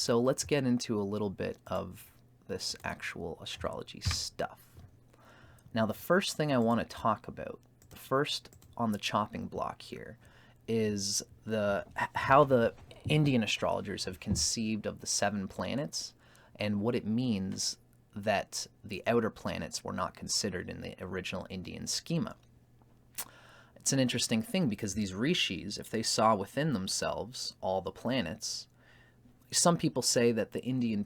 So let's get into a little bit of this actual astrology stuff. Now, the first thing I want to talk about, first on the chopping block here, is how the Indian astrologers have conceived of the 7 planets and what it means that the outer planets were not considered in the original Indian schema. It's an interesting thing because these rishis, if they saw within themselves all the planets, some people say that the Indian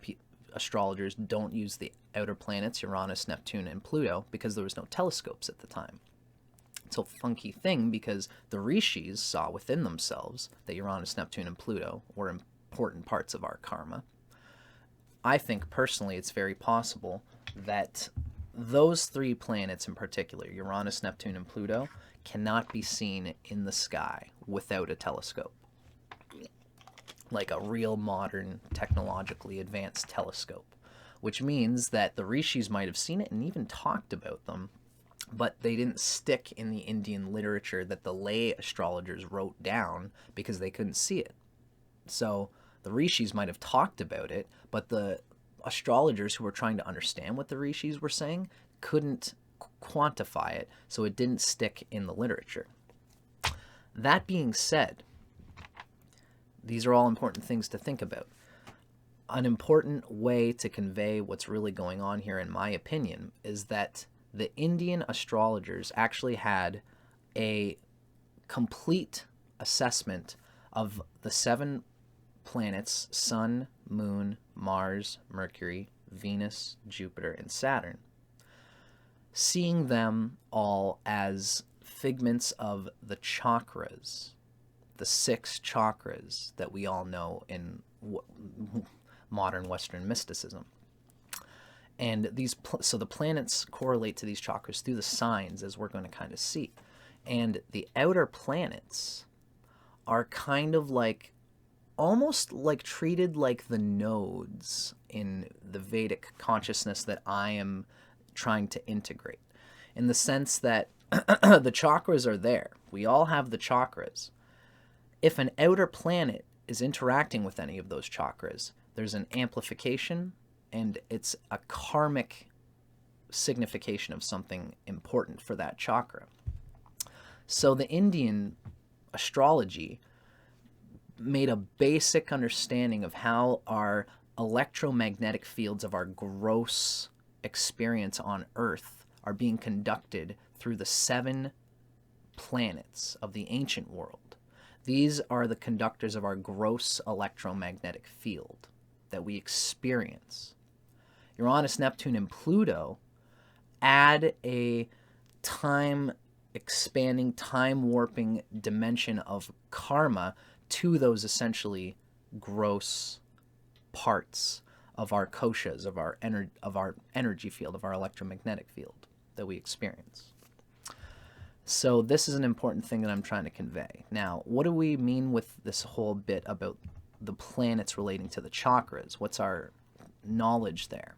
astrologers don't use the outer planets, Uranus, Neptune, and Pluto, because there was no telescopes at the time. It's a funky thing because the rishis saw within themselves that Uranus, Neptune, and Pluto were important parts of our karma. I think personally it's very possible that those 3 planets in particular, Uranus, Neptune, and Pluto, cannot be seen in the sky without a telescope. Like a real modern, technologically advanced telescope. Which means that the rishis might have seen it and even talked about them, but they didn't stick in the Indian literature that the lay astrologers wrote down because they couldn't see it. So the rishis might have talked about it, but the astrologers who were trying to understand what the rishis were saying couldn't quantify it, so it didn't stick in the literature. That being said, these are all important things to think about. An important way to convey what's really going on here, in my opinion, is that the Indian astrologers actually had a complete assessment of the 7 planets, Sun, Moon, Mars, Mercury, Venus, Jupiter, and Saturn, seeing them all as figments of the chakras, the 6 chakras that we all know in modern Western mysticism. And so the planets correlate to these chakras through the signs, as we're going to kind of see. And the outer planets are kind of like, almost like treated like the nodes in the Vedic consciousness that I am trying to integrate. In the sense that the chakras are there. We all have the chakras. If an outer planet is interacting with any of those chakras, there's an amplification, and it's a karmic signification of something important for that chakra. So the Indian astrology made a basic understanding of how our electromagnetic fields of our gross experience on Earth are being conducted through the 7 planets of the ancient world. These are the conductors of our gross electromagnetic field that we experience. Uranus, Neptune, and Pluto add a time-expanding, time-warping dimension of karma to those essentially gross parts of our koshas, of our energy field, of our electromagnetic field that we experience. So this is an important thing that I'm trying to convey. Now, what do we mean with this whole bit about the planets relating to the chakras? What's our knowledge there?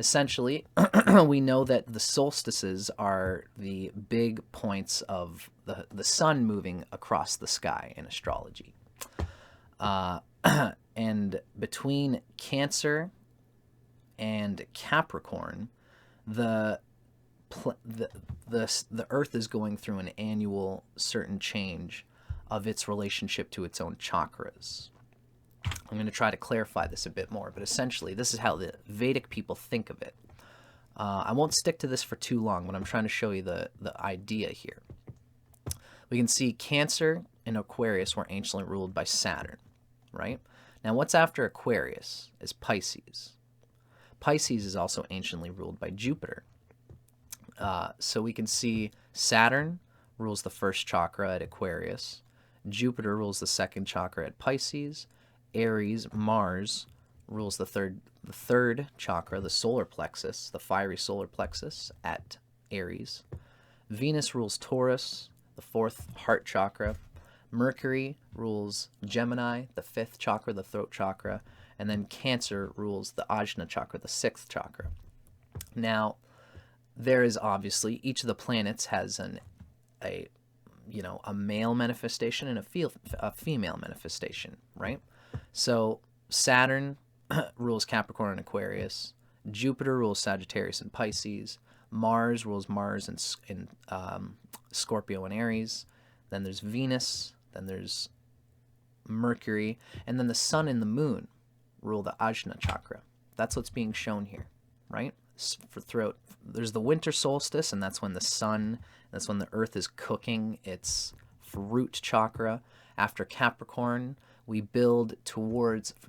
Essentially, we know that the solstices are the big points of the sun moving across the sky in astrology. And between Cancer and Capricorn, the Earth is going through an annual certain change of its relationship to its own chakras. I'm going to try to clarify this a bit more, but essentially this is how the Vedic people think of it. I won't stick to this for too long, but I'm trying to show you the idea here. We can see Cancer and Aquarius were anciently ruled by Saturn, right? Now what's after Aquarius is Pisces. Pisces is also anciently ruled by Jupiter. So we can see Saturn rules the first chakra at Aquarius. Jupiter rules the second chakra at Pisces. Aries, Mars, rules the third chakra, the solar plexus, the fiery solar plexus at Aries. Venus rules Taurus, the 4th heart chakra. Mercury rules Gemini, the 5th chakra, the throat chakra. And then Cancer rules the Ajna chakra, the 6th chakra. Now, there is obviously, each of the planets has a male manifestation and a female manifestation, right? So Saturn rules Capricorn and Aquarius. Jupiter rules Sagittarius and Pisces. Mars rules Mars in Scorpio and Aries. Then there's Venus. Then there's Mercury. And then the Sun and the Moon rule the Ajna chakra. That's what's being shown here, right? Throughout, there's the winter solstice, and that's when the Earth is cooking its fruit chakra. After Capricorn,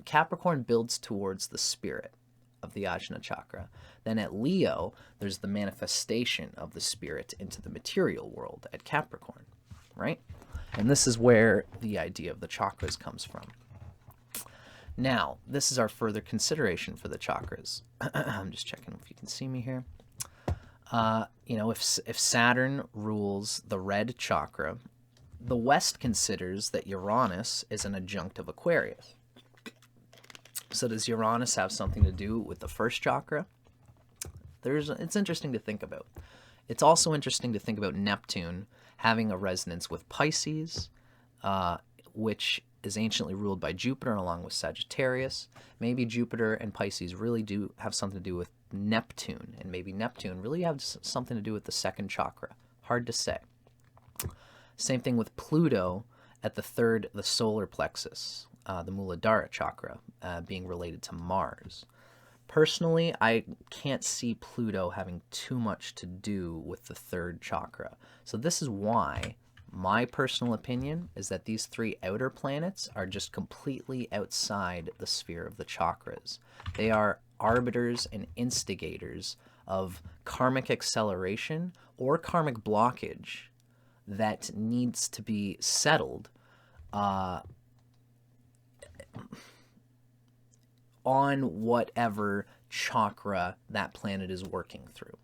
Capricorn builds towards the spirit of the Ajna chakra. Then at Leo, there's the manifestation of the spirit into the material world at Capricorn, right? And this is where the idea of the chakras comes from. Now, this is our further consideration for the chakras. I'm just checking if you can see me here. If Saturn rules the red chakra, the West considers that Uranus is an adjunct of Aquarius. So does Uranus have something to do with the first chakra? It's interesting to think about. It's also interesting to think about Neptune having a resonance with Pisces, which is anciently ruled by Jupiter along with Sagittarius. Maybe Jupiter and Pisces really do have something to do with Neptune, and maybe Neptune really has something to do with the second chakra. Hard to say. Same thing with Pluto at the solar plexus, the Muladhara chakra, being related to Mars. Personally, I can't see Pluto having too much to do with the third chakra. So this is why my personal opinion is that these three outer planets are just completely outside the sphere of the chakras. They are arbiters and instigators of karmic acceleration or karmic blockage that needs to be settled on whatever chakra that planet is working through.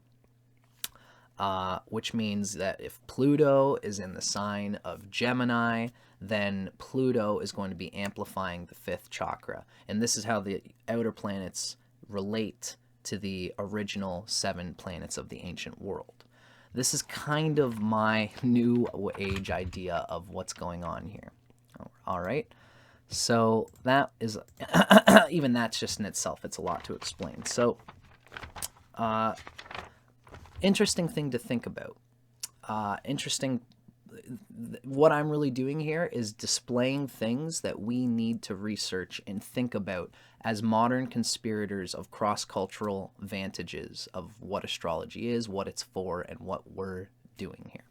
Which means that if Pluto is in the sign of Gemini, then Pluto is going to be amplifying the fifth chakra. And this is how the outer planets relate to the original 7 planets of the ancient world. This is kind of my new age idea of what's going on here. All right. So that is, even that's just in itself, it's a lot to explain. So, interesting thing to think about. What I'm really doing here is displaying things that we need to research and think about as modern conspirators of cross-cultural vantages of what astrology is, what it's for, and what we're doing here.